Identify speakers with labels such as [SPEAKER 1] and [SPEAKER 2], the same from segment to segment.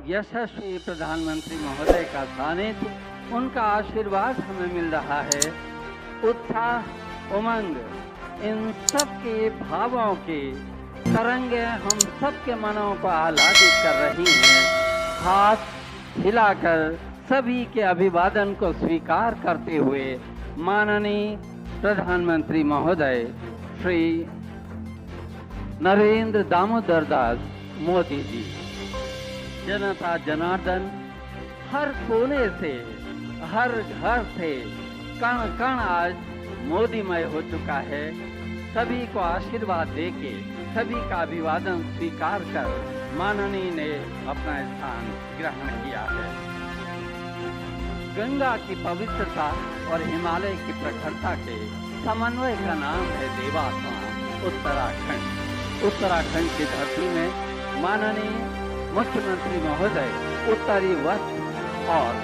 [SPEAKER 1] यशस्वी प्रधानमंत्री महोदय का सानिध्य, उनका आशीर्वाद हमें मिल रहा है। उत्साह, उमंग, इन सब के भावों की तरंगे हम सबके मनों को आह्लादित कर रही हैं। हाथ हिलाकर सभी के अभिवादन को स्वीकार करते हुए माननीय प्रधानमंत्री महोदय श्री नरेंद्र दामोदर दास मोदी जी, जनता जनार्दन हर कोने से, हर घर से, कण कण आज मोदीमय हो चुका है। सभी को आशीर्वाद देके, सभी का अभिवादन स्वीकार कर माननीय ने अपना स्थान ग्रहण किया है। गंगा की पवित्रता और हिमालय की प्रखरता के समन्वय का नाम है देवात्मा उत्तराखंड। उत्तराखंड की धरती में माननीय मुख्यमंत्री महोदय उत्तरी वस्त्र और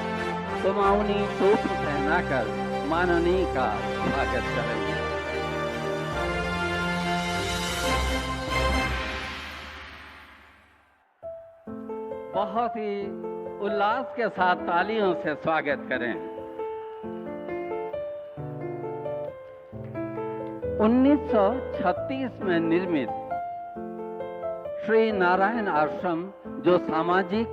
[SPEAKER 1] कुमाऊनी टोपी पहनाकर माननीय का स्वागत करेंगे। बहुत ही उल्लास के साथ तालियों से स्वागत करें। 1936 में निर्मित श्री नारायण आश्रम, जो सामाजिक,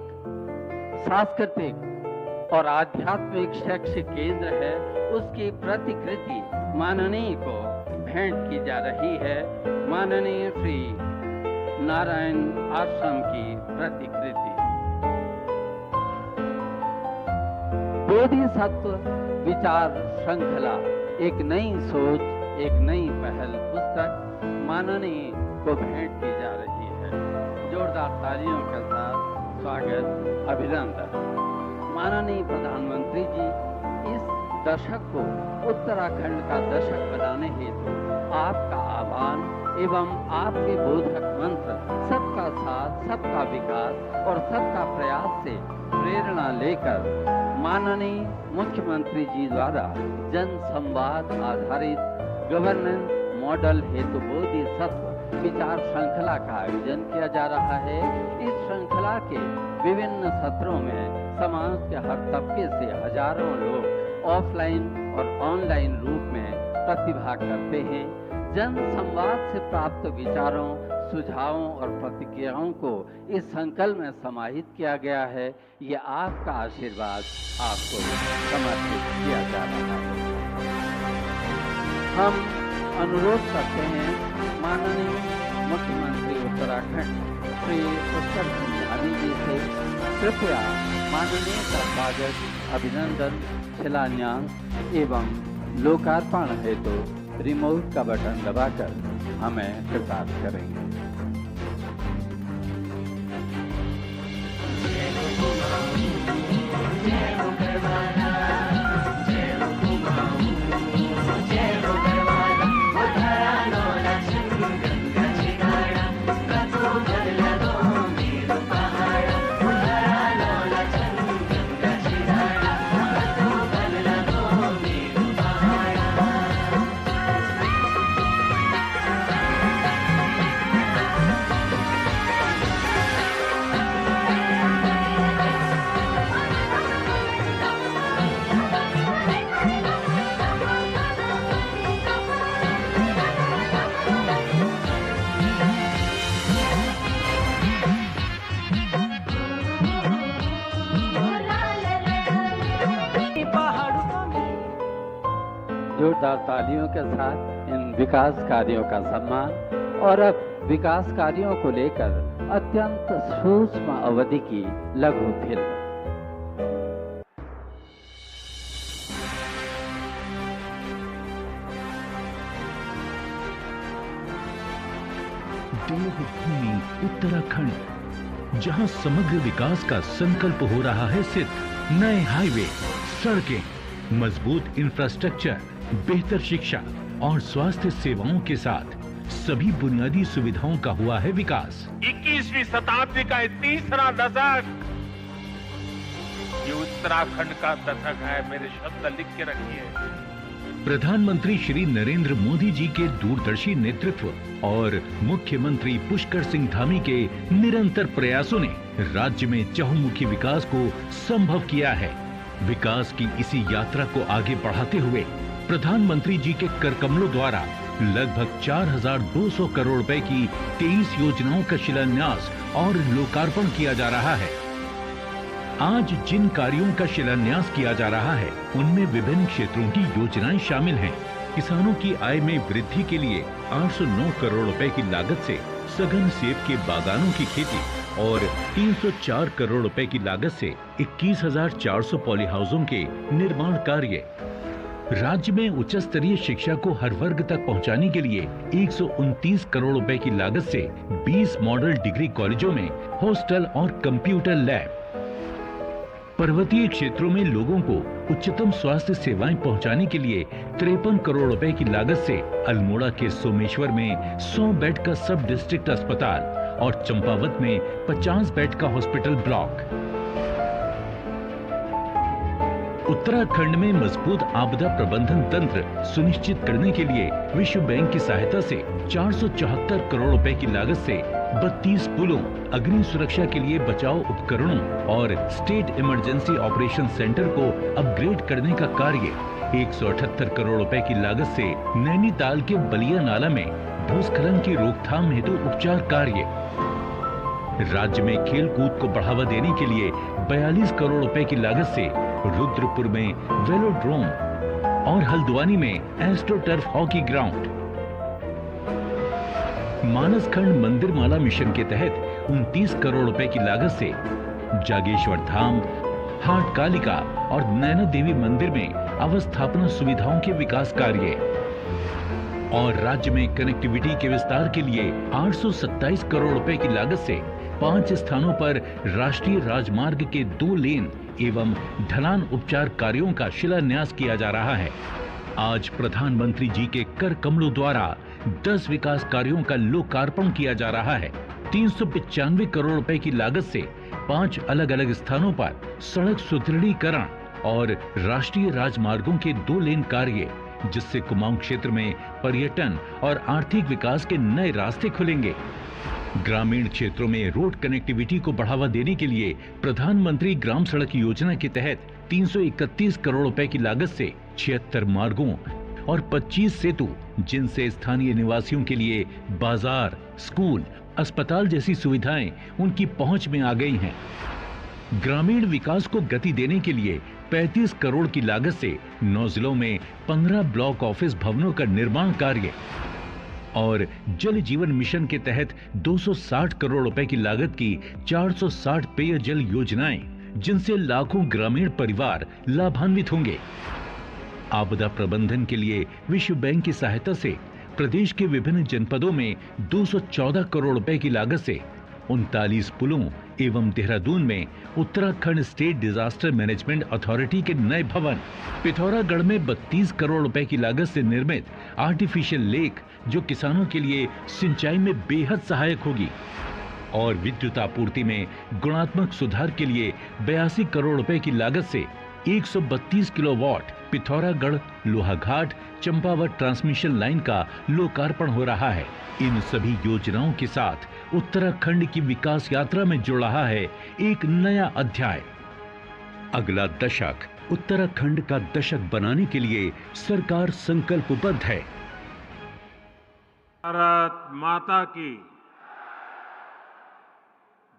[SPEAKER 1] सांस्कृतिक और आध्यात्मिक शैक्षिक केंद्र है, उसकी प्रतिकृति माननीय को भेंट की जा रही है। माननीय श्री नारायण आश्रम की प्रतिकृति बोधिसत्व विचार श्रृंखला, एक नई सोच, एक नई पहल पुस्तक माननीय को भेंट की जा रही है। जोरदार तालियों के साथ स्वागत, अभिनंदन। माननीय प्रधानमंत्री जी, इस दशक को उत्तराखंड का दशक बनाने हेतु आपका आह्वान एवं आपके बोधक मंत्र सबका साथ, सबका विकास और सबका प्रयास से प्रेरणा लेकर माननीय मुख्यमंत्री जी द्वारा जन संवाद आधारित गवर्नेंस मॉडल हेतु बोधिसत्व विचार श्रृंखला का आयोजन किया जा रहा है। इस श्रृंखला के विभिन्न सत्रों में समाज के हर तबके से हजारों लोग ऑफलाइन और ऑनलाइन रूप में प्रतिभाग करते हैं। जन संवाद से प्राप्त विचारों, सुझावों और प्रतिक्रियाओं को इस संकल्प में समाहित किया गया है। ये आपका आशीर्वाद आपको समर्पित किया जा रहा है। हम अनुरोध करते हैं माननीय मुख्यमंत्री उत्तराखंड श्री उत्तर सिंह जी से कृपया माननीय का स्वागत, अभिनंदन, शिलान्यास एवं लोकार्पण हेतु रिमोट का बटन दबाकर हमें कृतार्थ करेंगे। जोरदार तालियों के साथ इन विकास कार्यों का सम्मान। और अब विकास कार्यों को लेकर अत्यंत सूक्ष्म अवधि की लघु फिल्म।
[SPEAKER 2] देवभूमि उत्तराखंड, जहां समग्र विकास का संकल्प हो रहा है सिद्ध। नए हाईवे, सड़कें, मजबूत इंफ्रास्ट्रक्चर, बेहतर शिक्षा और स्वास्थ्य सेवाओं के साथ सभी बुनियादी सुविधाओं का हुआ है विकास।
[SPEAKER 3] 21वीं शताब्दी का ये तीसरा दशक, ये उत्तराखंड का दशक है। मेरे शब्द लिख के रखिए,
[SPEAKER 2] प्रधानमंत्री श्री नरेंद्र मोदी जी के दूरदर्शी नेतृत्व और मुख्यमंत्री पुष्कर सिंह धामी के निरंतर प्रयासों ने राज्य में चहुमुखी विकास को संभव किया है। विकास की इसी यात्रा को आगे बढ़ाते हुए प्रधानमंत्री जी के कर कमलों द्वारा लगभग 4,200 करोड़ रुपए की 23 योजनाओं का शिलान्यास और लोकार्पण किया जा रहा है। आज जिन कार्यों का शिलान्यास किया जा रहा है उनमें विभिन्न क्षेत्रों की योजनाएं शामिल हैं। किसानों की आय में वृद्धि के लिए 809 करोड़ रुपए की लागत से सघन सेब के बागानों की खेती और 304 करोड़ रुपए की लागत से 21,400 पॉली हाउसों के निर्माण कार्य। राज्य में उच्च स्तरीय शिक्षा को हर वर्ग तक पहुंचाने के लिए 129 करोड़ रुपए की लागत से 20 मॉडल डिग्री कॉलेजों में हॉस्टल और कंप्यूटर लैब। पर्वतीय क्षेत्रों में लोगों को उच्चतम स्वास्थ्य सेवाएं पहुंचाने के लिए 53 करोड़ रुपए की लागत से अल्मोड़ा के सोमेश्वर में 100 बेड का सब डिस्ट्रिक्ट अस्पताल और चंपावत में 50 बेड का हॉस्पिटल ब्लॉक। उत्तराखंड में मजबूत आपदा प्रबंधन तंत्र सुनिश्चित करने के लिए विश्व बैंक की सहायता से 474 करोड़ रुपए की लागत से 32 पुलों, अग्नि सुरक्षा के लिए बचाव उपकरणों और स्टेट इमरजेंसी ऑपरेशन सेंटर को अपग्रेड करने का कार्य। 178 करोड़ रुपए की लागत से नैनीताल के बलिया नाला में भूस्खलन की रोकथाम हेतु उपचार कार्य। राज्य में खेल कूद को बढ़ावा देने के लिए 42 करोड़ रुपए की लागत से रुद्रपुर में वेलोड्रोम और हल्द्वानी में एस्ट्रोटर्फ हॉकी ग्राउंड। मानसखंड मंदिर माला मिशन के तहत 29 करोड़ रुपए की लागत से जागेश्वर धाम, हाट कालिका और नैना देवी मंदिर में अवस्थापना सुविधाओं के विकास कार्य। और राज्य में कनेक्टिविटी के विस्तार के लिए 827 करोड़ रुपए की लागत से 5 स्थानों पर राष्ट्रीय राजमार्ग के 2 लेन एवं ढलान उपचार कार्यों का शिलान्यास किया जा रहा है। आज प्रधानमंत्री जी के कर कमलों द्वारा 10 विकास कार्यों का लोकार्पण किया जा रहा है। 395 करोड़ रुपए की लागत से 5 अलग अलग स्थानों पर सड़क सुदृढ़ीकरण और राष्ट्रीय राजमार्गों के 2 लेन कार्य, जिससे कुमाऊं क्षेत्र में पर्यटन और आर्थिक विकास के नए रास्ते खुलेंगे। ग्रामीण क्षेत्रों में रोड कनेक्टिविटी को बढ़ावा देने के लिए प्रधानमंत्री ग्राम सड़क योजना के तहत 331 करोड़ रुपए की लागत से 76 मार्गों और 25 सेतु, जिनसे स्थानीय निवासियों के लिए बाजार, स्कूल, अस्पताल जैसी सुविधाएं उनकी पहुंच में आ गई हैं। ग्रामीण विकास को गति देने के लिए 35 करोड़ की लागत से 9 जिलों में 15 ब्लॉक ऑफिस भवनों का निर्माण कार्य। और जल जीवन मिशन के तहत 260 करोड़ रुपए की लागत की 460 पेयजल योजनाएं, जिनसे लाखों ग्रामीण परिवार लाभान्वित होंगे। आपदा प्रबंधन के लिए विश्व बैंक की सहायता से प्रदेश के विभिन्न जनपदों में 214 करोड़ रुपए की लागत से 39 पुलों एवं देहरादून में Uttarakhand state disaster management authority के नए भवन, पिथौरागढ़ में 32 करोड़ रुपए की लागत से निर्मित आर्टिफिशियल लेक, जो किसानों के लिए सिंचाई में बेहद सहायक होगी, और विद्युत आपूर्ति में गुणात्मक सुधार के लिए 82 करोड़ रुपए की लागत से 132 kilowatt Pithoragarh Lohaghat Champawat transmission line का लोकार्पण हो रहा है। इन सभी योजनाओं के साथ उत्तराखंड की विकास यात्रा में जुड़ रहा है एक नया अध्याय। अगला दशक उत्तराखंड का दशक बनाने के लिए सरकार संकल्पबद्ध है।
[SPEAKER 3] भारत माता की,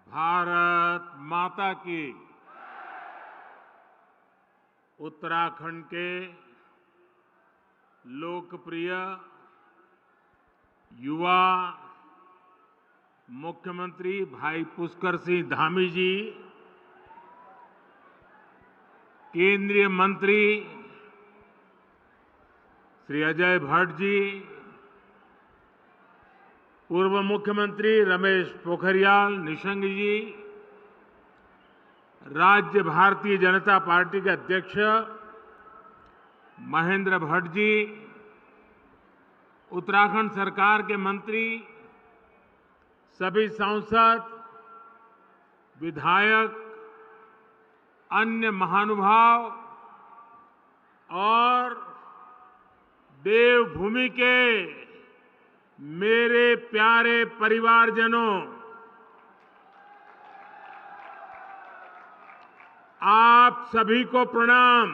[SPEAKER 3] भारत माता की। उत्तराखंड के लोकप्रिय युवा मुख्यमंत्री भाई पुष्कर सिंह धामी जी, केंद्रीय मंत्री श्री अजय भट्ट जी, पूर्व मुख्यमंत्री रमेश पोखरियाल निशंक जी, राज्य भारतीय जनता पार्टी के अध्यक्ष महेंद्र भट्ट जी, उत्तराखंड सरकार के मंत्री, सभी सांसद, विधायक, अन्य महानुभाव और देवभूमि के मेरे प्यारे परिवारजनों, आप सभी को प्रणाम।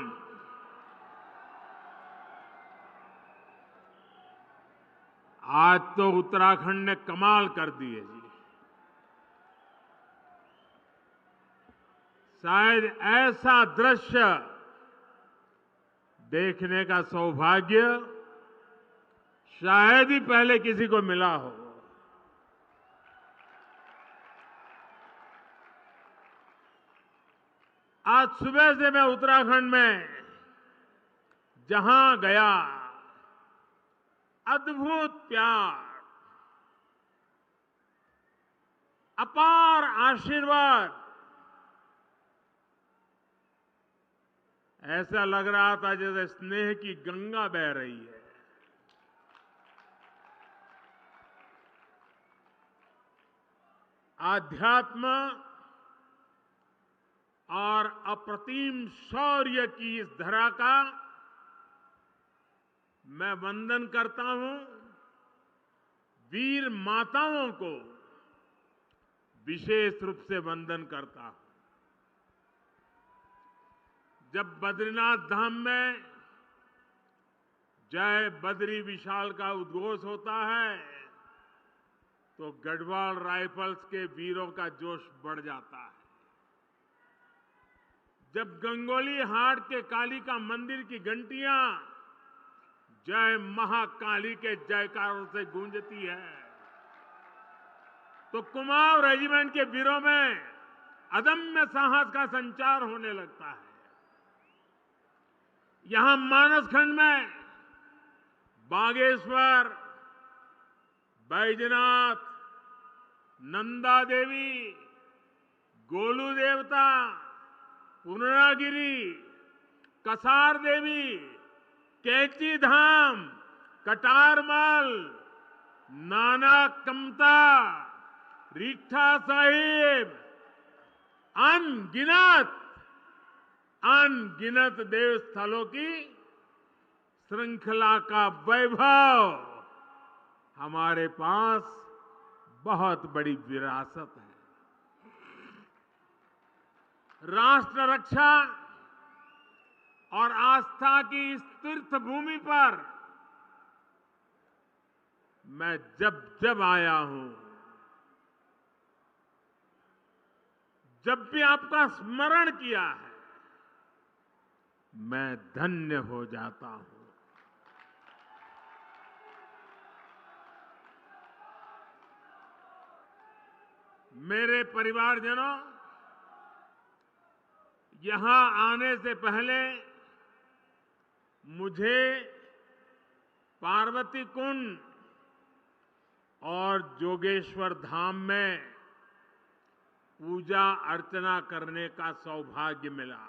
[SPEAKER 3] आज तो उत्तराखंड ने कमाल कर दी है जी। शायद ऐसा दृश्य देखने का सौभाग्य शायद ही पहले किसी को मिला हो। आज सुबह से मैं उत्तराखंड में जहां गया, अद्भुत प्यार, अपार आशीर्वाद, ऐसा लग रहा था जैसे स्नेह की गंगा बह रही है। आध्यात्म और अप्रतिम शौर्य की इस धरा का मैं वंदन करता हूं। वीर माताओं को विशेष रूप से वंदन करता हूं। जब बद्रीनाथ धाम में जय बद्री विशाल का उद्घोष होता है तो गढ़वाल राइफल्स के वीरों का जोश बढ़ जाता है। जब गंगोली हाट के कालिका मंदिर की घंटियां जय महाकाली के जयकारों से गूंजती है तो कुमाऊं रेजिमेंट के वीरों में अदम्य साहस का संचार होने लगता है। यहां मानसखंड में बागेश्वर, बैजनाथ, नंदा देवी, गोलू देवता, पूर्णागिरी, कसार देवी, कैची धाम, कटारमल, नाना कमता, रीठा साहिब, अनगिनत देव स्थलों की श्रृंखला का वैभव हमारे पास बहुत बड़ी विरासत है। राष्ट्र रक्षा और आस्था की इस तीर्थ भूमि पर मैं जब जब आया हूं, जब भी आपका स्मरण किया है, मैं धन्य हो जाता हूं। मेरे परिवारजनों, यहां आने से पहले मुझे पार्वती कुंड और जोगेश्वर धाम में पूजा अर्चना करने का सौभाग्य मिला।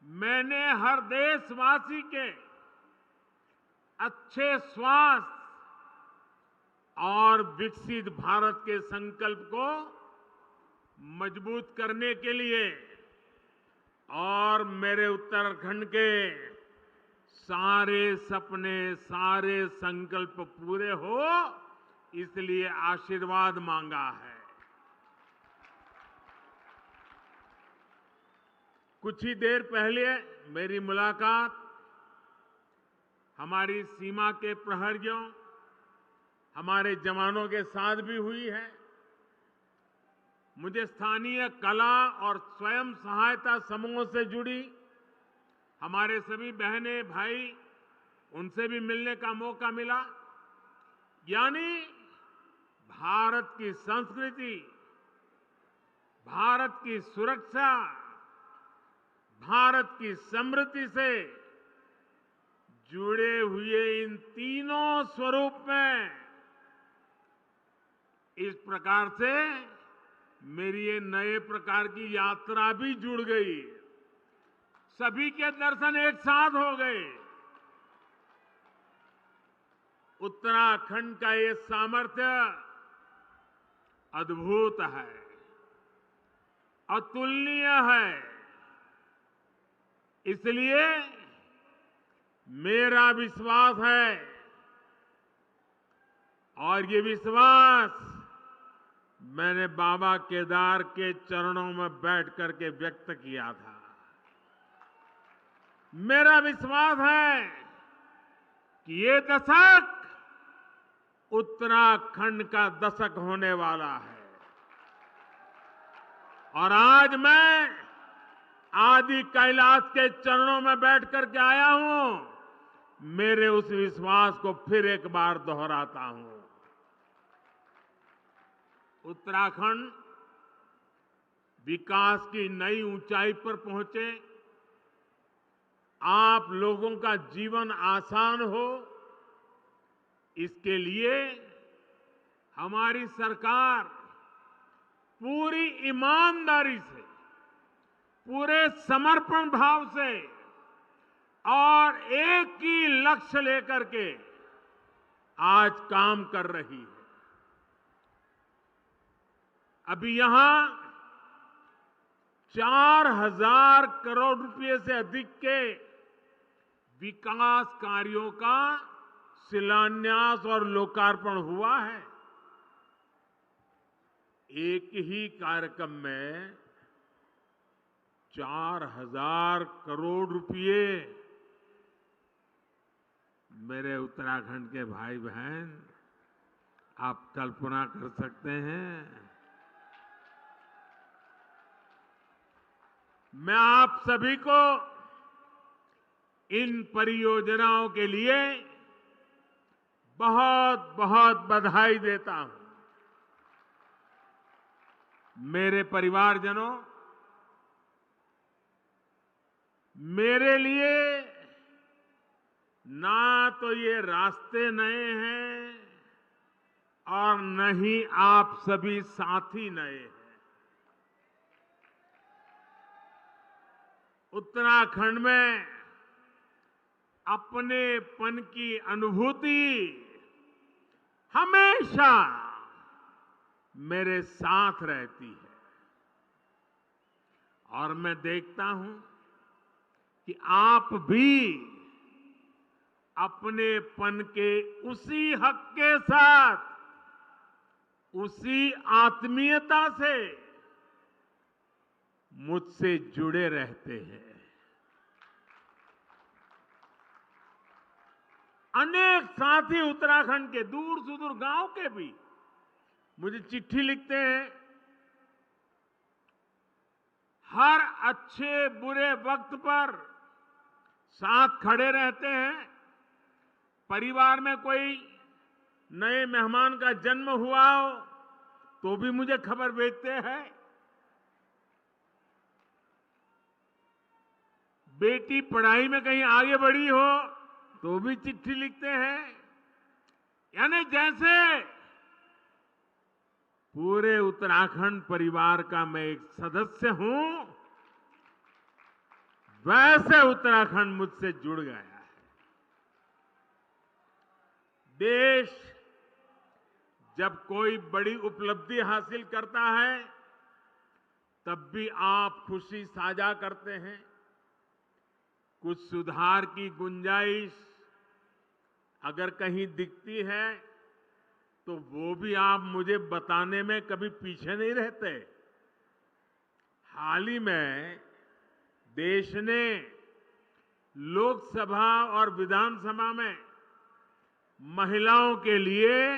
[SPEAKER 3] मैंने हर देशवासी के अच्छे स्वास्थ्य और विकसित भारत के संकल्प को मजबूत करने के लिए और मेरे उत्तराखंड के सारे सपने, सारे संकल्प पूरे हो, इसलिए आशीर्वाद मांगा है। कुछ ही देर पहले मेरी मुलाकात हमारी सीमा के प्रहरियों, हमारे जवानों के साथ भी हुई है। मुझे स्थानीय कला और स्वयं सहायता समूहों से जुड़ी हमारे सभी बहनें, भाई, उनसे भी मिलने का मौका मिला। यानी भारत की संस्कृति, भारत की सुरक्षा, भारत की समृद्धि से जुड़े हुए इन तीनों स्वरूप में इस प्रकार से मेरी ये नए प्रकार की यात्रा भी जुड़ गई। सभी के दर्शन एक साथ हो गए। उत्तराखंड का ये सामर्थ्य अद्भुत है, अतुलनीय है। इसलिए मेरा विश्वास है और ये विश्वास मैंने बाबा केदार के चरणों में बैठ करके व्यक्त किया था। मेरा विश्वास है कि ये दशक उत्तराखंड का दशक होने वाला है और आज मैं आदि कैलाश के चरणों में बैठ करके आया हूं। मेरे उस विश्वास को फिर एक बार दोहराता हूं। उत्तराखंड विकास की नई ऊंचाई पर पहुंचे, आप लोगों का जीवन आसान हो, इसके लिए हमारी सरकार पूरी ईमानदारी से, पूरे समर्पण भाव से और एक ही लक्ष्य लेकर के आज काम कर रही है। अभी यहां 4,000 करोड़ रुपए से अधिक के विकास कार्यों का शिलान्यास और लोकार्पण हुआ है। एक ही कार्यक्रम में 4,000 करोड़ रुपए। मेरे उत्तराखंड के भाई बहन, आप कल्पना कर सकते हैं। मैं आप सभी को इन परियोजनाओं के लिए बहुत बहुत बधाई देता हूं। मेरे परिवारजनों, मेरे लिए ना तो ये रास्ते नए हैं और न ही आप सभी साथी नए हैं। उत्तराखंड में अपनेपन की अनुभूति हमेशा मेरे साथ रहती है और मैं देखता हूं कि आप भी अपनेपन के उसी हक के साथ, उसी आत्मीयता से मुझसे जुड़े रहते हैं। अनेक साथी उत्तराखंड के दूर सुदूर गांव के भी मुझे चिट्ठी लिखते हैं। हर अच्छे बुरे वक्त पर साथ खड़े रहते हैं। परिवार में कोई नए मेहमान का जन्म हुआ हो तो भी मुझे खबर भेजते हैं। बेटी पढ़ाई में कहीं आगे बढ़ी हो तो भी चिट्ठी लिखते हैं। यानी जैसे पूरे उत्तराखंड परिवार का मैं एक सदस्य हूं, वैसे उत्तराखंड मुझसे जुड़ गया है। देश जब कोई बड़ी उपलब्धि हासिल करता है तब भी आप खुशी साझा करते हैं। कुछ सुधार की गुंजाइश अगर कहीं दिखती है तो वो भी आप मुझे बताने में कभी पीछे नहीं रहते। हाल ही में देश ने लोकसभा और विधानसभा में महिलाओं के लिए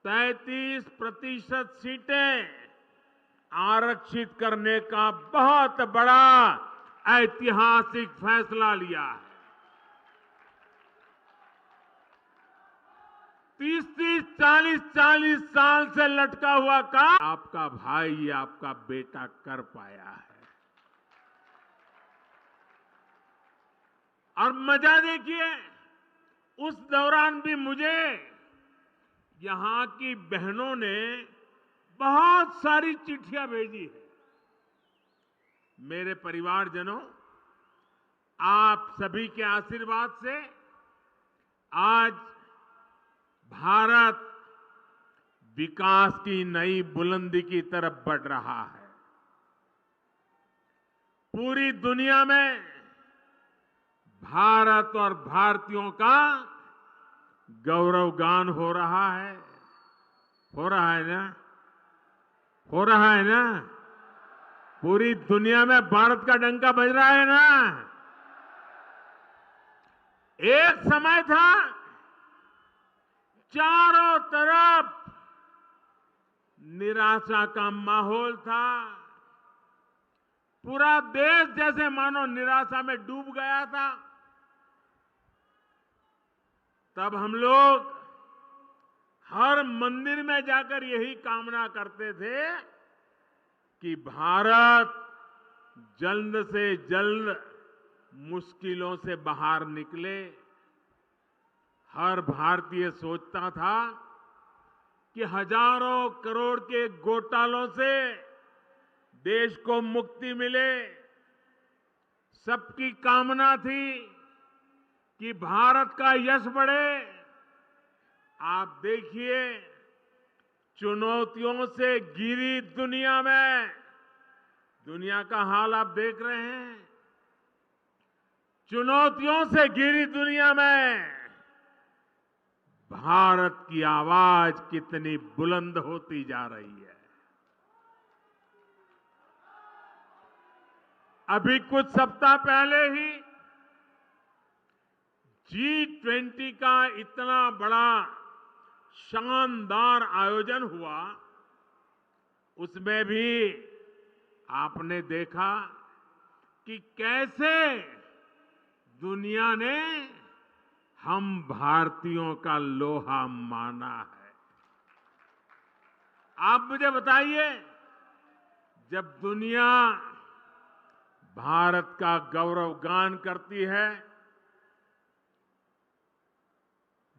[SPEAKER 3] 33% सीटें आरक्षित करने का बहुत बड़ा ऐतिहासिक फैसला लिया है। 30-30, 40-40 साल से लटका हुआ काम आपका भाई, आपका बेटा कर पाया है। और मजा देखिए, उस दौरान भी मुझे यहां की बहनों ने बहुत सारी चिट्ठियां भेजी है। मेरे परिवारजनों, आप सभी के आशीर्वाद से आज भारत विकास की नई बुलंदी की तरफ बढ़ रहा है। पूरी दुनिया में भारत और भारतीयों का गौरवगान हो रहा है। हो रहा है ना? हो रहा है ना? पूरी दुनिया में भारत का डंका बज रहा है ना? एक समय था चारों तरफ निराशा का माहौल था। पूरा देश जैसे मानो निराशा में डूब गया था। तब हम लोग हर मंदिर में जाकर यही कामना करते थे कि भारत जल्द से जल्द मुश्किलों से बाहर निकले। हर भारतीय सोचता था कि हजारों करोड़ के घोटालों से देश को मुक्ति मिले। सबकी कामना थी कि भारत का यश बढ़े। आप देखिए, चुनौतियों से घिरी दुनिया में, दुनिया का हाल आप देख रहे हैं। चुनौतियों से घिरी दुनिया में भारत की आवाज कितनी बुलंद होती जा रही है। अभी कुछ सप्ताह पहले ही G20 का इतना बड़ा शानदार आयोजन हुआ। उसमें भी आपने देखा कि कैसे दुनिया ने हम भारतीयों का लोहा माना है। आप मुझे बताइए, जब दुनिया भारत का गौरवगान करती है,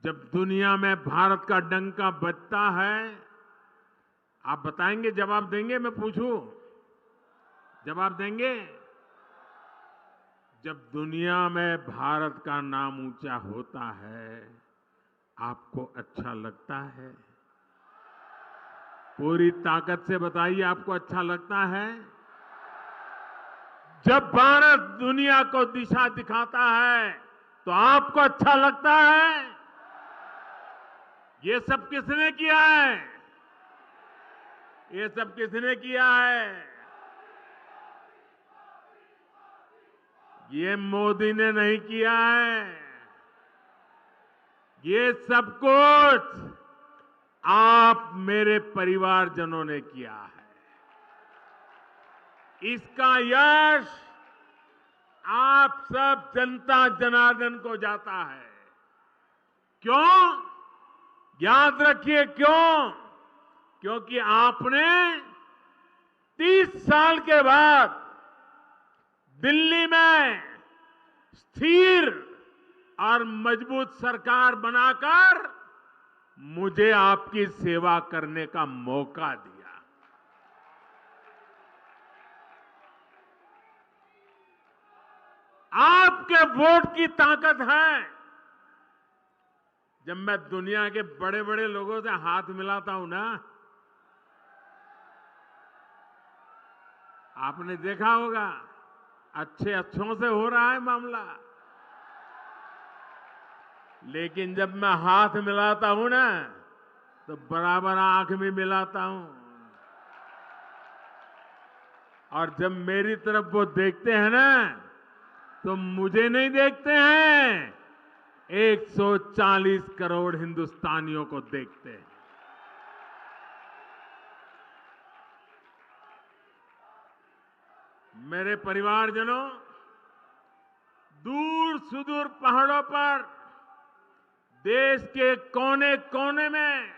[SPEAKER 3] जब दुनिया में भारत का डंका बजता है, आप बताएंगे, जवाब देंगे? मैं पूछूं, जवाब देंगे? जब दुनिया में भारत का नाम ऊंचा होता है, आपको अच्छा लगता है? पूरी ताकत से बताइए, आपको अच्छा लगता है? जब भारत दुनिया को दिशा दिखाता है, तो आपको अच्छा लगता है? ये सब किसने किया है? ये सब किसने किया है? ये मोदी ने नहीं किया है। ये सब कुछ आप मेरे परिवारजनों ने किया है। इसका यश आप सब जनता जनार्दन को जाता है। क्यों? याद रखिए क्यों? क्योंकि आपने 30 साल के बाद दिल्ली में स्थिर और मजबूत सरकार बनाकर मुझे आपकी सेवा करने का मौका दिया। आपके वोट की ताकत है। जब मैं दुनिया के बड़े बड़े लोगों से हाथ मिलाता हूं ना, आपने देखा होगा अच्छों से हो रहा है मामला। लेकिन जब मैं हाथ मिलाता हूं ना, तो बराबर आंख भी मिलाता हूं। और जब मेरी तरफ वो देखते हैं ना, तो मुझे नहीं देखते हैं, 140 करोड़ हिंदुस्तानियों को देखते हैं। मेरे परिवारजनों, दूर सुदूर पहाड़ों पर, देश के कोने कोने में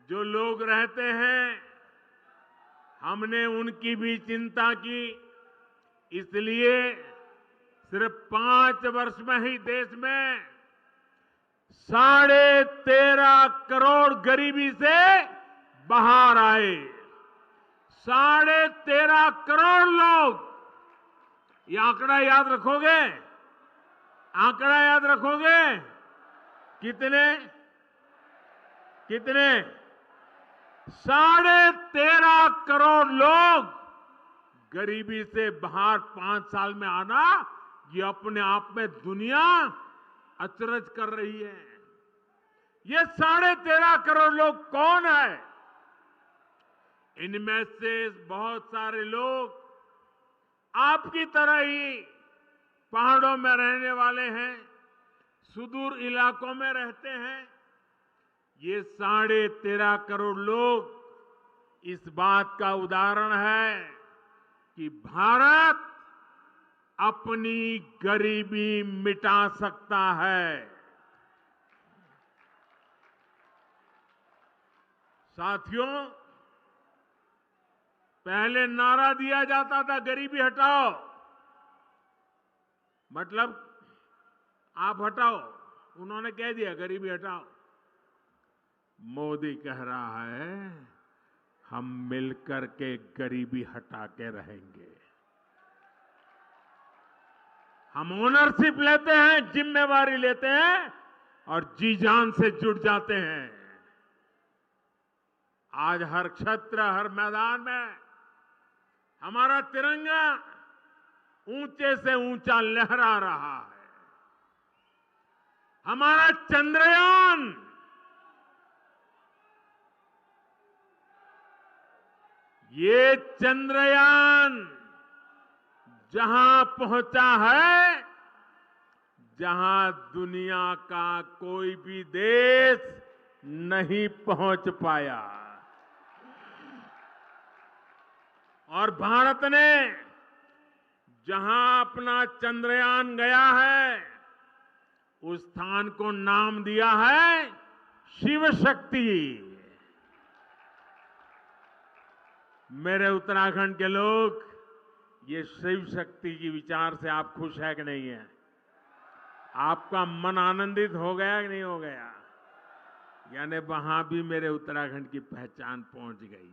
[SPEAKER 3] जो लोग रहते हैं, हमने उनकी भी चिंता की। इसलिए सिर्फ 5 वर्ष में ही देश में 13.5 करोड़ गरीबी से बाहर आए। 13.5 करोड़ लोग। ये आंकड़ा याद रखोगे? आंकड़ा याद रखोगे? कितने? 13.5 करोड़ लोग गरीबी से बाहर 5 साल में आना, ये अपने आप में दुनिया अचरज कर रही है। ये 13.5 करोड़ लोग कौन है? इनमें से बहुत सारे लोग आपकी तरह ही पहाड़ों में रहने वाले हैं, सुदूर इलाकों में रहते हैं। ये 13.5 करोड़ लोग इस बात का उदाहरण है कि भारत अपनी गरीबी मिटा सकता है। साथियों, पहले नारा दिया जाता था गरीबी हटाओ, मतलब आप हटाओ, उन्होंने कह दिया गरीबी हटाओ। मोदी कह रहा है हम मिलकर के गरीबी हटा के रहेंगे। हम ओनरशिप लेते हैं, जिम्मेवारी लेते हैं और जी जान से जुट जाते हैं। आज हर क्षेत्र, हर मैदान में हमारा तिरंगा ऊंचे से ऊंचा लहरा रहा है। हमारा चंद्रयान ये चंद्रयान जहां पहुंचा है, जहां दुनिया का कोई भी देश नहीं पहुंच पाया। और भारत ने जहां अपना चंद्रयान गया है, उस स्थान को नाम दिया है शिव शक्ति। मेरे उत्तराखंड के लोग, ये शिव शक्ति की विचार से आप खुश है कि नहीं है? आपका मन आनंदित हो गया कि नहीं हो गया? यानी वहां भी मेरे उत्तराखंड की पहचान पहुंच गई।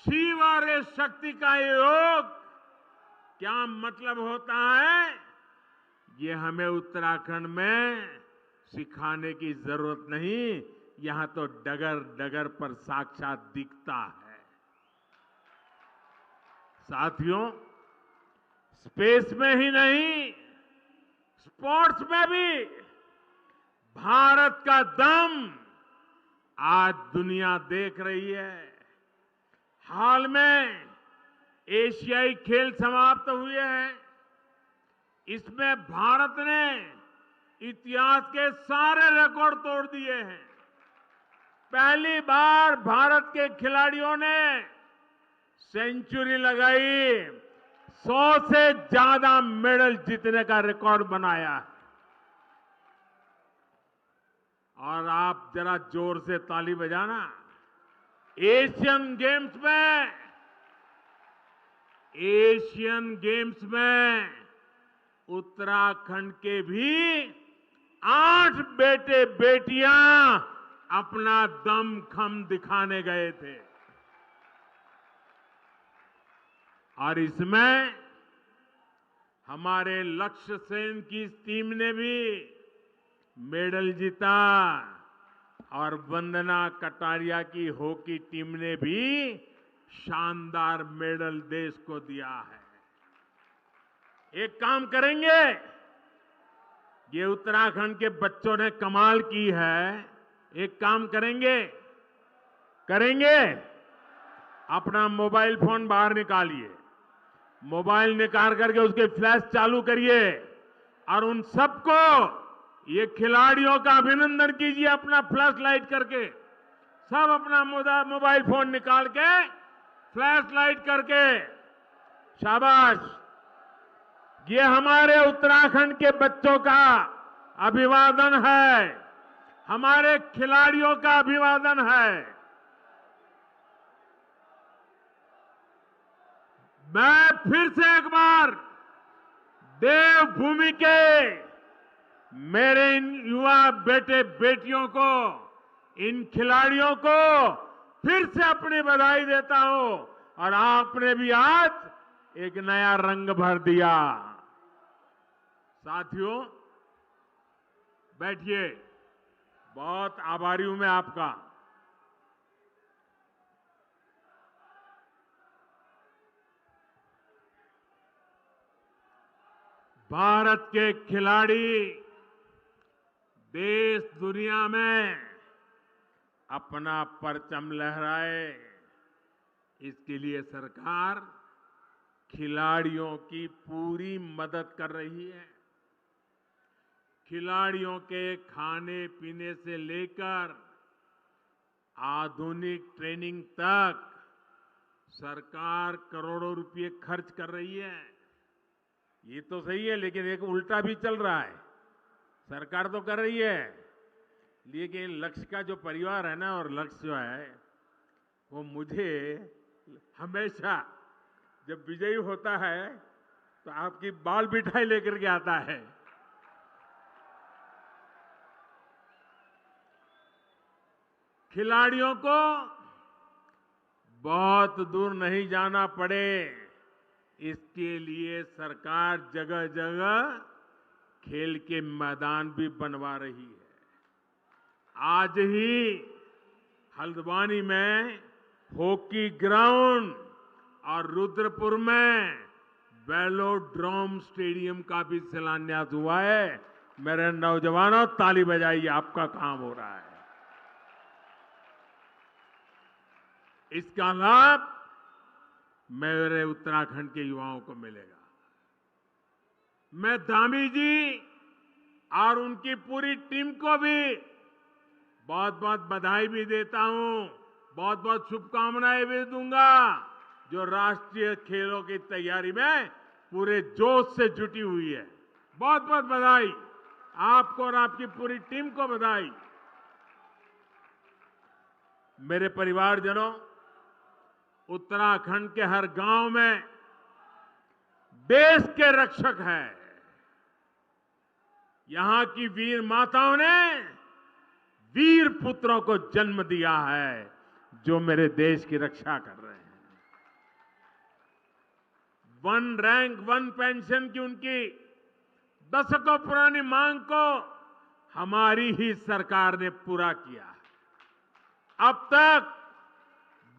[SPEAKER 3] शिव और इस शक्ति का योग क्या मतलब होता है, ये हमें उत्तराखंड में सिखाने की जरूरत नहीं, यहां तो डगर डगर पर साक्षात दिखता है। साथियों, स्पेस में ही नहीं, स्पोर्ट्स में भी भारत का दम आज दुनिया देख रही है। हाल में एशियाई खेल समाप्त हुए हैं। इसमें भारत ने इतिहास के सारे रिकॉर्ड तोड़ दिए हैं। पहली बार भारत के खिलाड़ियों ने सेंचुरी लगाई, 100 से ज्यादा मेडल जीतने का रिकॉर्ड बनाया है। और आप जरा जोर से ताली बजाना। एशियन गेम्स में उत्तराखंड के भी 8 बेटे बेटियां अपना दमखम दिखाने गए थे। और इसमें हमारे लक्ष्य सेन की टीम ने भी मेडल जीता और वंदना कटारिया की हॉकी टीम ने भी शानदार मेडल देश को दिया है। एक काम करेंगे, ये उत्तराखंड के बच्चों ने कमाल की है। एक काम करेंगे अपना मोबाइल फोन बाहर निकालिए, मोबाइल निकाल करके उसके फ्लैश चालू करिए और उन सबको, ये खिलाड़ियों का अभिनंदन कीजिए अपना फ्लैश लाइट करके। सब अपना मोबाइल फोन निकाल के फ्लैश लाइट करके, शाबाश। ये हमारे उत्तराखंड के बच्चों का अभिवादन है, हमारे खिलाड़ियों का अभिवादन है। मैं फिर से एक बार देवभूमि के मेरे इन युवा बेटे बेटियों को, इन खिलाड़ियों को फिर से अपनी बधाई देता हूं। और आपने भी आज एक नया रंग भर दिया। साथियों, बैठिए, बहुत आभारी हूं मैं आपका। भारत के खिलाड़ी देश दुनिया में अपना परचम लहराए, इसके लिए सरकार खिलाड़ियों की पूरी मदद कर रही है। खिलाड़ियों के खाने पीने से लेकर आधुनिक ट्रेनिंग तक सरकार करोड़ों रुपए खर्च कर रही है। ये तो सही है, लेकिन एक उल्टा भी चल रहा है। सरकार तो कर रही है, लेकिन लक्ष्य का जो परिवार है ना, और लक्ष्य जो है वो मुझे हमेशा जब विजयी होता है तो आपकी बाल मिठाई लेकर के आता है। खिलाड़ियों को बहुत दूर नहीं जाना पड़े, इसके लिए सरकार जगह जगह खेल के मैदान भी बनवा रही है। आज ही हल्द्वानी में हॉकी ग्राउंड और रुद्रपुर में वेलोड्रोम स्टेडियम का भी शिलान्यास हुआ है। मेरे नौजवानों, ताली बजाइए, आपका काम हो रहा है। इसका लाभ मेरे उत्तराखंड के युवाओं को मिलेगा। मैं धामी जी और उनकी पूरी टीम को भी बहुत बहुत बधाई भी देता हूं, बहुत बहुत शुभकामनाएं भी दूंगा, जो राष्ट्रीय खेलों की तैयारी में पूरे जोश से जुटी हुई है। बहुत बहुत बधाई आपको और आपकी पूरी टीम को बधाई। मेरे परिवारजनों, उत्तराखंड के हर गांव में देश के रक्षक हैं। यहां की वीर माताओं ने वीर पुत्रों को जन्म दिया है, जो मेरे देश की रक्षा कर रहे हैं। वन रैंक वन पेंशन की उनकी दशकों पुरानी मांग को हमारी ही सरकार ने पूरा किया। अब तक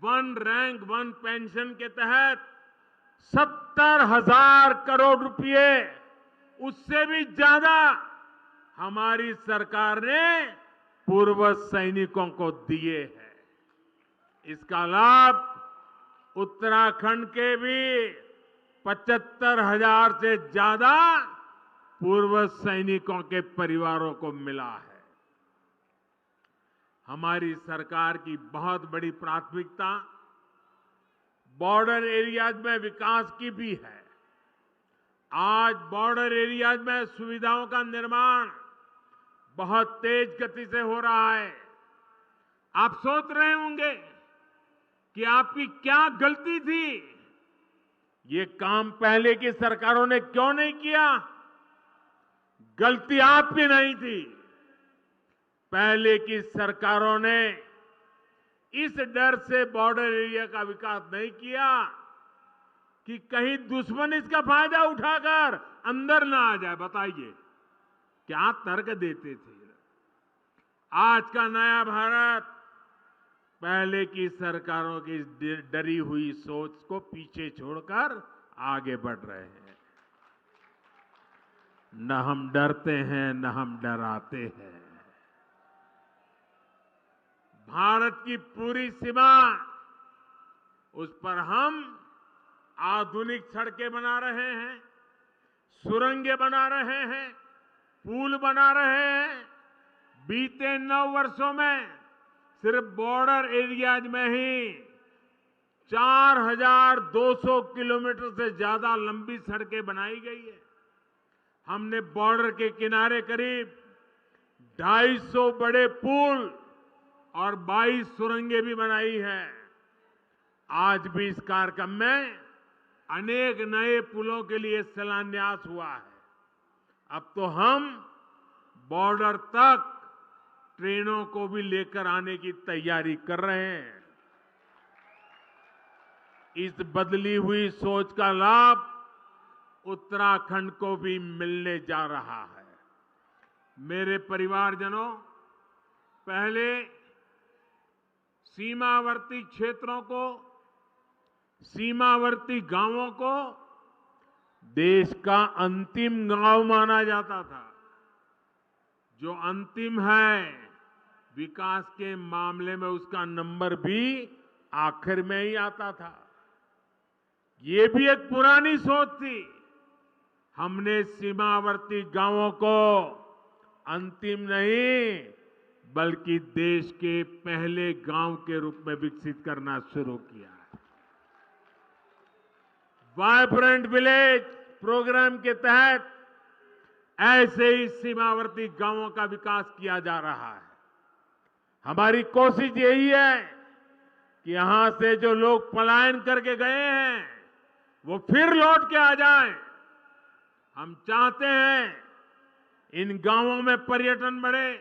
[SPEAKER 3] वन रैंक वन पेंशन के तहत 70,000 करोड़ रुपए, उससे भी ज्यादा हमारी सरकार ने पूर्व सैनिकों को दिए हैं। इसका लाभ उत्तराखंड के भी 75,000 से ज्यादा पूर्व सैनिकों के परिवारों को मिला है। हमारी सरकार की बहुत बड़ी प्राथमिकता बॉर्डर एरियाज में विकास की भी है। आज बॉर्डर एरियाज में सुविधाओं का निर्माण बहुत तेज गति से हो रहा है। आप सोच रहे होंगे कि आपकी क्या गलती थी, ये काम पहले की सरकारों ने क्यों नहीं किया। गलती आपकी नहीं थी। पहले की सरकारों ने इस डर से बॉर्डर एरिया का विकास नहीं किया कि कहीं दुश्मन इसका फायदा उठाकर अंदर ना आ जाए। बताइए क्या तर्क देते थे। आज का नया भारत पहले की सरकारों की डरी हुई सोच को पीछे छोड़कर आगे बढ़ रहे हैं। न हम डरते हैं, न हम डराते हैं। भारत की पूरी सीमा, उस पर हम आधुनिक सड़कें बना रहे हैं, सुरंगें बना रहे हैं, पुल बना रहे हैं। बीते 9 वर्षों में सिर्फ बॉर्डर एरियाज में ही 4,200 किलोमीटर से ज्यादा लंबी सड़कें बनाई गई है। हमने बॉर्डर के किनारे करीब 250 बड़े पुल और 22 सुरंगें भी बनाई है। आज भी इस कार्यक्रम में अनेक नए पुलों के लिए शिलान्यास हुआ है। अब तो हम बॉर्डर तक ट्रेनों को भी लेकर आने की तैयारी कर रहे हैं। इस बदली हुई सोच का लाभ उत्तराखंड को भी मिलने जा रहा है। मेरे परिवारजनों, पहले सीमावर्ती क्षेत्रों को, सीमावर्ती गांवों को देश का अंतिम गांव माना जाता था, जो अंतिम है, विकास के मामले में उसका नंबर भी आखिर में ही आता था। ये भी एक पुरानी सोच थी। हमने सीमावर्ती गांवों को अंतिम नहीं, बल्कि देश के पहले गांव के रूप में विकसित करना शुरू किया है। वाइब्रेंट विलेज प्रोग्राम के तहत ऐसे ही सीमावर्ती गांवों का विकास किया जा रहा है। हमारी कोशिश यही है कि यहां से जो लोग पलायन करके गए हैं, वो फिर लौट के आ जाएं। हम चाहते हैं इन गांवों में पर्यटन बढ़े,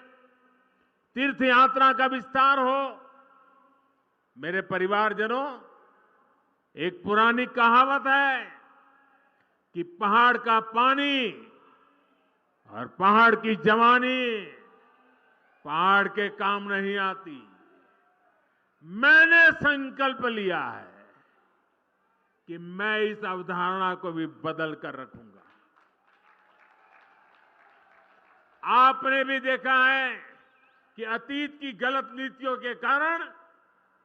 [SPEAKER 3] तीर्थ यात्रा का विस्तार हो। मेरे परिवारजनों, एक पुरानी कहावत है कि पहाड़ का पानी और पहाड़ की जवानी पहाड़ के काम नहीं आती। मैंने संकल्प लिया है कि मैं इस अवधारणा को भी बदल कर रखूंगा। आपने भी देखा है कि अतीत की गलत नीतियों के कारण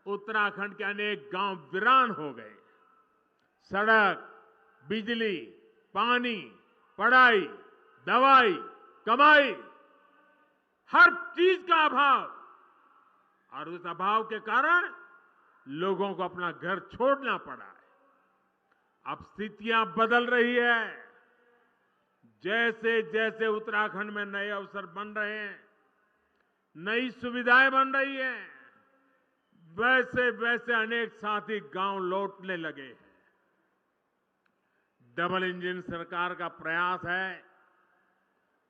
[SPEAKER 3] उत्तराखंड के अनेक गांव वीरान हो गए। सड़क, बिजली, पानी, पढ़ाई, दवाई, कमाई, हर चीज का अभाव, और उस अभाव के कारण लोगों को अपना घर छोड़ना पड़ा है। अब स्थितियां बदल रही है। जैसे जैसे उत्तराखंड में नए अवसर बन रहे हैं, नई सुविधाएं बन रही हैं, वैसे वैसे अनेक साथी गांव लौटने लगे हैं। डबल इंजन सरकार का प्रयास है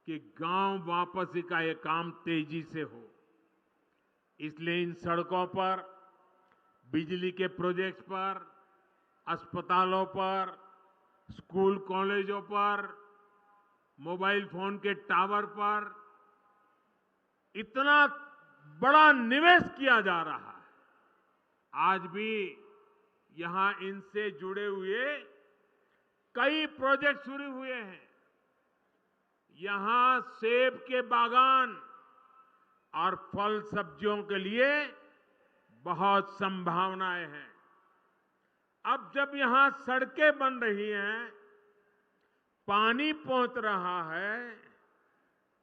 [SPEAKER 3] कि गांव वापसी का यह काम तेजी से हो। इसलिए इन सड़कों पर, बिजली के प्रोजेक्ट्स पर, अस्पतालों पर, स्कूल कॉलेजों पर, मोबाइल फोन के टावर पर इतना बड़ा निवेश किया जा रहा है। आज भी यहां इनसे जुड़े हुए कई प्रोजेक्ट शुरू हुए हैं। यहां सेब के बागान और फल सब्जियों के लिए बहुत संभावनाएं हैं। अब जब यहां सड़कें बन रही हैं, पानी पहुंच रहा है,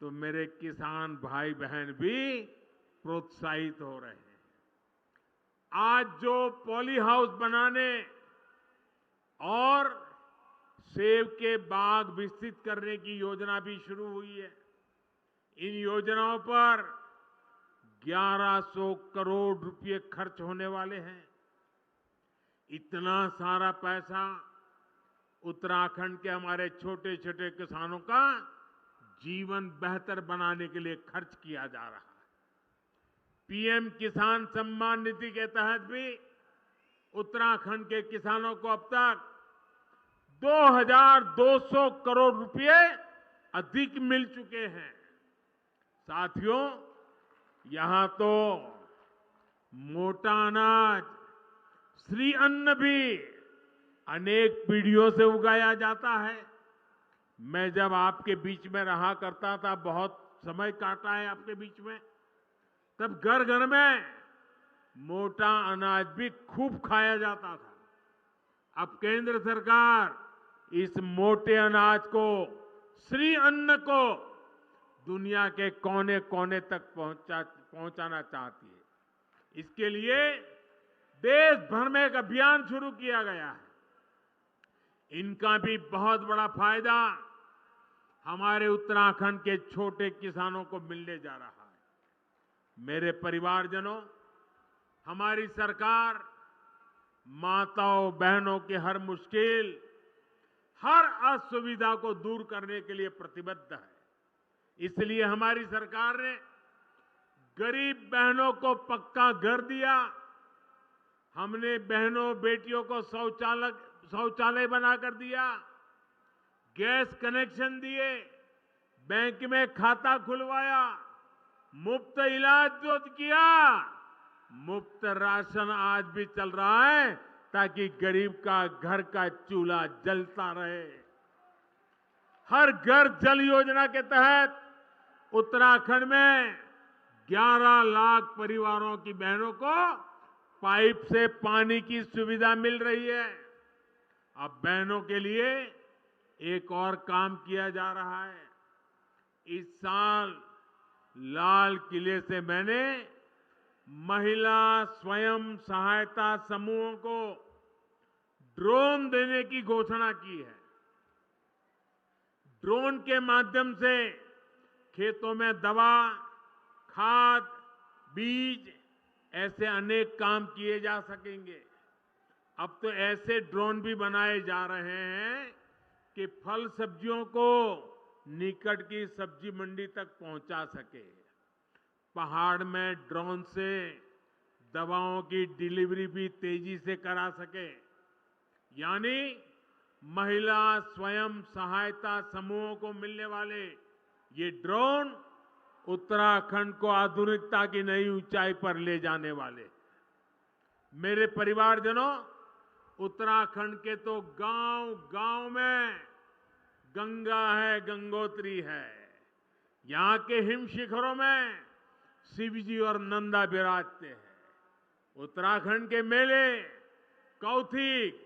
[SPEAKER 3] तो मेरे किसान भाई बहन भी प्रोत्साहित हो रहे हैं। आज जो पॉली हाउस बनाने और सेब के बाग विकसित करने की योजना भी शुरू हुई है। इन योजनाओं पर 1100 करोड़ रुपए खर्च होने वाले हैं। इतना सारा पैसा उत्तराखंड के हमारे छोटे छोटे किसानों का जीवन बेहतर बनाने के लिए खर्च किया जा रहा है। पीएम किसान सम्मान निधि के तहत भी उत्तराखंड के किसानों को अब तक 2200 करोड़ रुपए अधिक मिल चुके हैं। साथियों, यहां तो मोटा अनाज, श्री अन्न भी अनेक पीढ़ियों से उगाया जाता है। मैं जब आपके बीच में रहा करता था, बहुत समय काटा है आपके बीच में, तब घर घर में मोटा अनाज भी खूब खाया जाता था। अब केंद्र सरकार इस मोटे अनाज को, श्री अन्न को दुनिया के कोने कोने तक पहुंचाना चाहती है। इसके लिए देश भर में एक अभियान शुरू किया गया है। इनका भी बहुत बड़ा फायदा हमारे उत्तराखंड के छोटे किसानों को मिलने जा रहा है। मेरे परिवारजनों, हमारी सरकार माताओं बहनों की हर मुश्किल, हर असुविधा को दूर करने के लिए प्रतिबद्ध है। इसलिए हमारी सरकार ने गरीब बहनों को पक्का घर दिया। हमने बहनों बेटियों को शौचालय बनाकर दिया, गैस कनेक्शन दिए, बैंक में खाता खुलवाया, मुफ्त इलाज जो किया, मुफ्त राशन आज भी चल रहा है ताकि गरीब का घर का चूल्हा जलता रहे। हर घर जल योजना के तहत उत्तराखंड में 11 लाख परिवारों की बहनों को पाइप से पानी की सुविधा मिल रही है। अब बहनों के लिए एक और काम किया जा रहा है। इस साल लाल किले से मैंने महिला स्वयं सहायता समूहों को ड्रोन देने की घोषणा की है। ड्रोन के माध्यम से खेतों में दवा, खाद, बीज ऐसे अनेक काम किए जा सकेंगे। अब तो ऐसे ड्रोन भी बनाए जा रहे हैं कि फल सब्जियों को निकट की सब्जी मंडी तक पहुंचा सके। पहाड़ में ड्रोन से दवाओं की डिलीवरी भी तेजी से करा सके। यानी महिला स्वयं सहायता समूहों को मिलने वाले ये ड्रोन उत्तराखंड को आधुनिकता की नई ऊंचाई पर ले जाने वाले। मेरे परिवारजनों, उत्तराखंड के तो गांव-गांव में गंगा है, गंगोत्री है। यहां के हिम शिखरों में शिवजी और नंदा विराजते हैं। उत्तराखंड के मेले, कौथिग,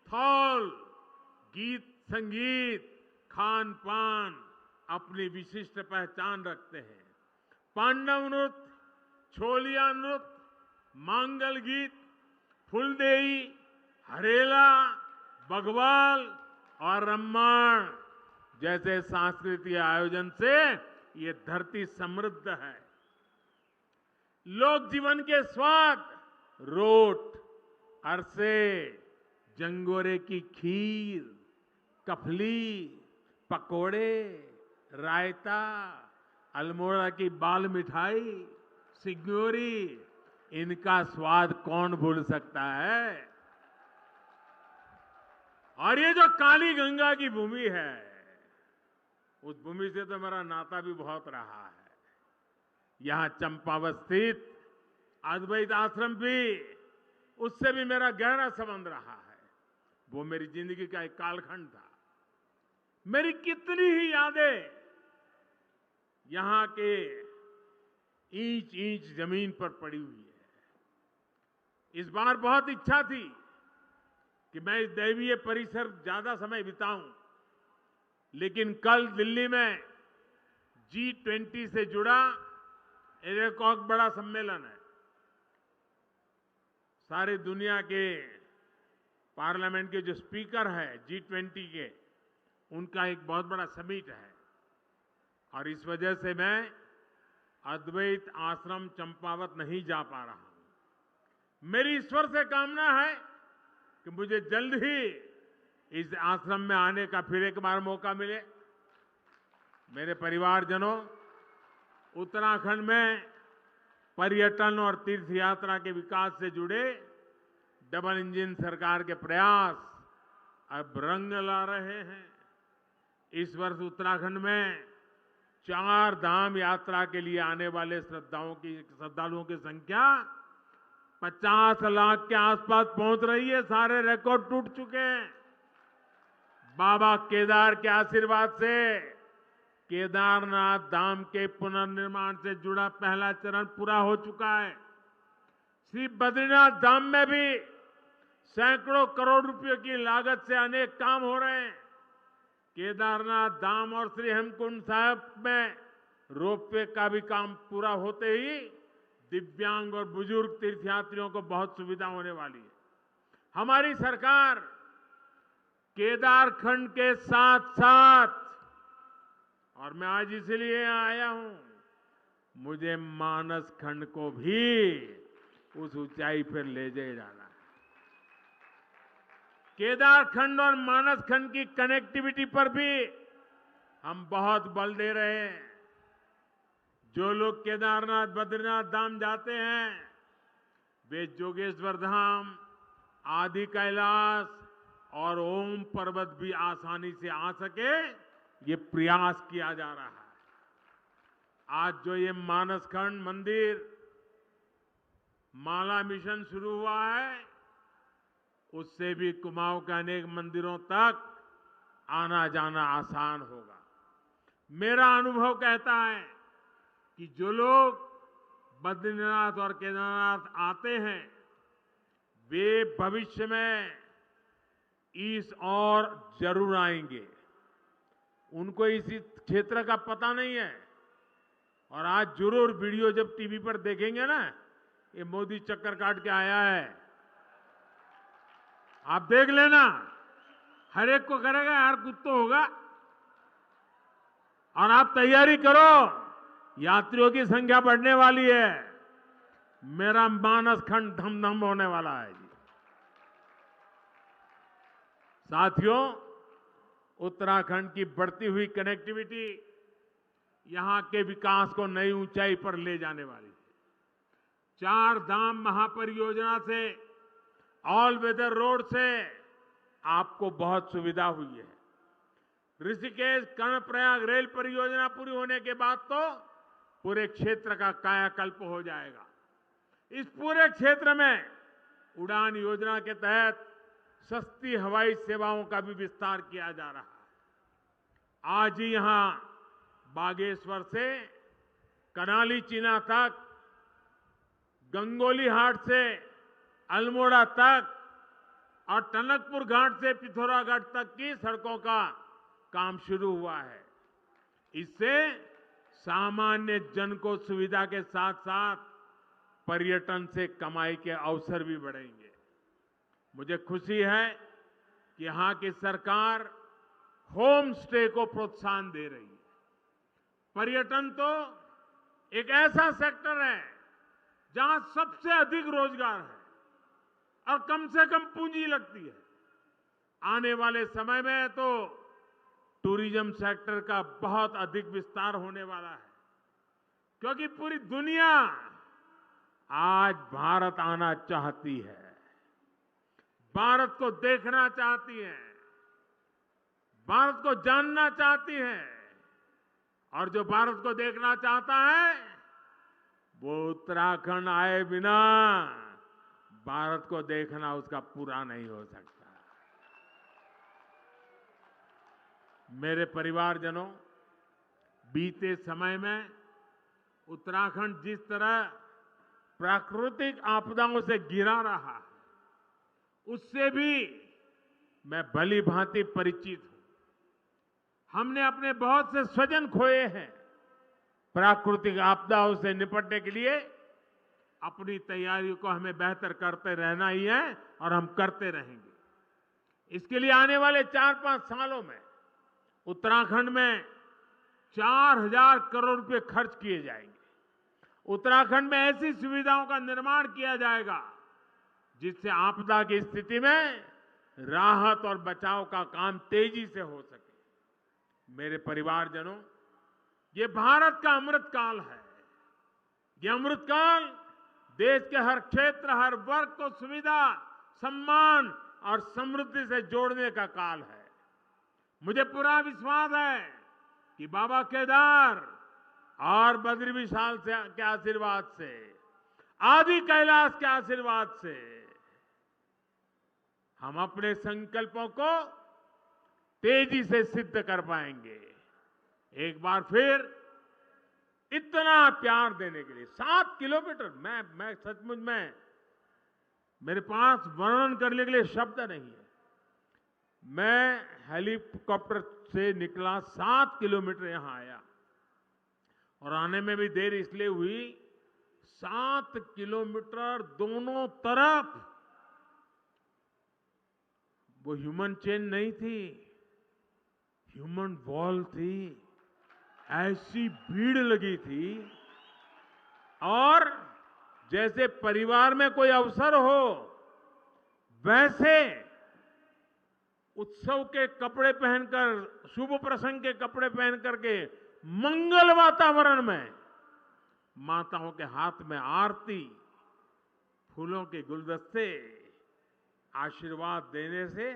[SPEAKER 3] थौल, गीत संगीत, खान पान अपनी विशिष्ट पहचान रखते हैं। पांडव नृत्य, छोलिया नृत्य, मांगल गीत, फुलदेई, हरेला, बघवाल और रम्माण जैसे सांस्कृतिक आयोजन से ये धरती समृद्ध है। लोक जीवन के स्वाद, रोट, अरसे, जंगोरे की खीर, कफली, पकोड़े, रायता, अल्मोड़ा की बाल मिठाई, सिग्योरी, इनका स्वाद कौन भूल सकता है। और ये जो काली गंगा की भूमि है, उस भूमि से तो मेरा नाता भी बहुत रहा है। यहां चंपावत स्थित अद्वैत आश्रम भी, उससे भी मेरा गहरा संबंध रहा है। वो मेरी जिंदगी का एक कालखंड था। मेरी कितनी ही यादें यहां के ईंच ईंच जमीन पर पड़ी हुई है। इस बार बहुत इच्छा थी कि मैं इस दैवीय परिसर ज्यादा समय बिताऊं, लेकिन कल दिल्ली में G20 से जुड़ा एक और बड़ा सम्मेलन है। सारी दुनिया के पार्लियामेंट के जो स्पीकर है G20 के, उनका एक बहुत बड़ा समिट है। और इस वजह से मैं अद्वैत आश्रम चंपावत नहीं जा पा रहा हूं। मेरी ईश्वर से कामना है कि मुझे जल्द ही इस आश्रम में आने का फिर एक बार मौका मिले। मेरे परिवारजनों, उत्तराखंड में पर्यटन और तीर्थ यात्रा के विकास से जुड़े डबल इंजन सरकार के प्रयास अब रंग ला रहे हैं। इस वर्ष उत्तराखंड में 4 धाम यात्रा के लिए आने वाले श्रद्धालुओं की संख्या 50 लाख के आसपास पहुंच रही है। सारे रिकॉर्ड टूट चुके हैं। बाबा केदार के आशीर्वाद से केदारनाथ धाम के पुनर्निर्माण से जुड़ा पहला चरण पूरा हो चुका है। श्री बद्रीनाथ धाम में भी सैकड़ों करोड़ रुपयों की लागत से अनेक काम हो रहे हैं। केदारनाथ धाम और श्री हेमकुंड साहिब में रोपवे का भी काम पूरा होते ही दिव्यांग और बुजुर्ग तीर्थयात्रियों को बहुत सुविधा होने वाली है। हमारी सरकार केदार खंड के साथ साथ, और मैं आज इसलिए आया हूं, मुझे मानस खंड को भी उस ऊंचाई पर ले जाना है। केदार खंड और मानस खंड की कनेक्टिविटी पर भी हम बहुत बल दे रहे हैं। जो लोग केदारनाथ, बद्रीनाथ धाम जाते हैं, वे जोगेश्वर धाम, आदि कैलाश और ओम पर्वत भी आसानी से आ सके, ये प्रयास किया जा रहा है। आज जो ये मानस खंड मंदिर माला मिशन शुरू हुआ है, उससे भी कुमाऊं के अनेक मंदिरों तक आना जाना आसान होगा। मेरा अनुभव कहता है कि जो लोग बद्रीनाथ और केदारनाथ आते हैं वे भविष्य में इस और जरूर आएंगे। उनको इसी क्षेत्र का पता नहीं है और आज जरूर वीडियो जब टीवी पर देखेंगे ना, ये मोदी चक्कर काट के आया है, आप देख लेना, हर एक को करेगा यार कुछ तो होगा। और आप तैयारी करो, यात्रियों की संख्या बढ़ने वाली है, मेरा मानस खंड धम धम होने वाला है जी। साथियों, उत्तराखंड की बढ़ती हुई कनेक्टिविटी यहां के विकास को नई ऊंचाई पर ले जाने वाली है। 4 धाम महापरियोजना से, ऑल वेदर रोड से आपको बहुत सुविधा हुई है। ऋषिकेश कर्णप्रयाग रेल परियोजना पूरी होने के बाद तो पूरे क्षेत्र का कायाकल्प हो जाएगा। इस पूरे क्षेत्र में उड़ान योजना के तहत सस्ती हवाई सेवाओं का भी विस्तार किया जा रहा है। आज ही यहां बागेश्वर से कनाली चीना तक, गंगोली हाट से अल्मोड़ा तक और टनकपुर घाट से पिथौरागढ़ तक की सड़कों का काम शुरू हुआ है। इससे सामान्य जन को सुविधा के साथ साथ पर्यटन से कमाई के अवसर भी बढ़ेंगे। मुझे खुशी है कि यहां की सरकार होम स्टे को प्रोत्साहन दे रही है। पर्यटन तो एक ऐसा सेक्टर है जहां सबसे अधिक रोजगार है और कम से कम पूंजी लगती है। आने वाले समय में तो टूरिज्म सेक्टर का बहुत अधिक विस्तार होने वाला है, क्योंकि पूरी दुनिया आज भारत आना चाहती है, भारत को देखना चाहती है, भारत को जानना चाहती है। और जो भारत को देखना चाहता है वो उत्तराखंड आए बिना भारत को देखना उसका पूरा नहीं हो सकता। मेरे परिवारजनों, बीते समय में उत्तराखंड जिस तरह प्राकृतिक आपदाओं से घिरा रहा है, उससे भी मैं भली भांति परिचित हूं। हमने अपने बहुत से स्वजन खोए हैं। प्राकृतिक आपदाओं से निपटने के लिए अपनी तैयारियों को हमें बेहतर करते रहना ही है और हम करते रहेंगे। इसके लिए आने वाले 4-5 सालों में उत्तराखंड में 4000 करोड़ रुपए खर्च किए जाएंगे। उत्तराखंड में ऐसी सुविधाओं का निर्माण किया जाएगा जिससे आपदा की स्थिति में राहत और बचाव का काम तेजी से हो सके। मेरे परिवारजनों, ये भारत का अमृत काल है। ये अमृत काल देश के हर क्षेत्र, हर वर्ग को सुविधा, सम्मान और समृद्धि से जोड़ने का काल है। मुझे पूरा विश्वास है कि बाबा केदार और बद्री विशाल के आशीर्वाद से, आदि कैलाश के आशीर्वाद से हम अपने संकल्पों को तेजी से सिद्ध कर पाएंगे। एक बार फिर इतना प्यार देने के लिए 7 किलोमीटर, मैं सचमुच में मेरे पास वर्णन करने के लिए शब्द नहीं है। मैं हेलीकॉप्टर से निकला, 7 किलोमीटर यहां आया और आने में भी देर इसलिए हुई, 7 किलोमीटर दोनों तरफ वो ह्यूमन चेन नहीं थी, ह्यूमन वॉल थी। ऐसी भीड़ लगी थी और जैसे परिवार में कोई अवसर हो वैसे उत्सव के कपड़े पहनकर, शुभ प्रसंग के कपड़े पहन करके मंगल वातावरण में माताओं के हाथ में आरती, फूलों के गुलदस्ते आशीर्वाद देने से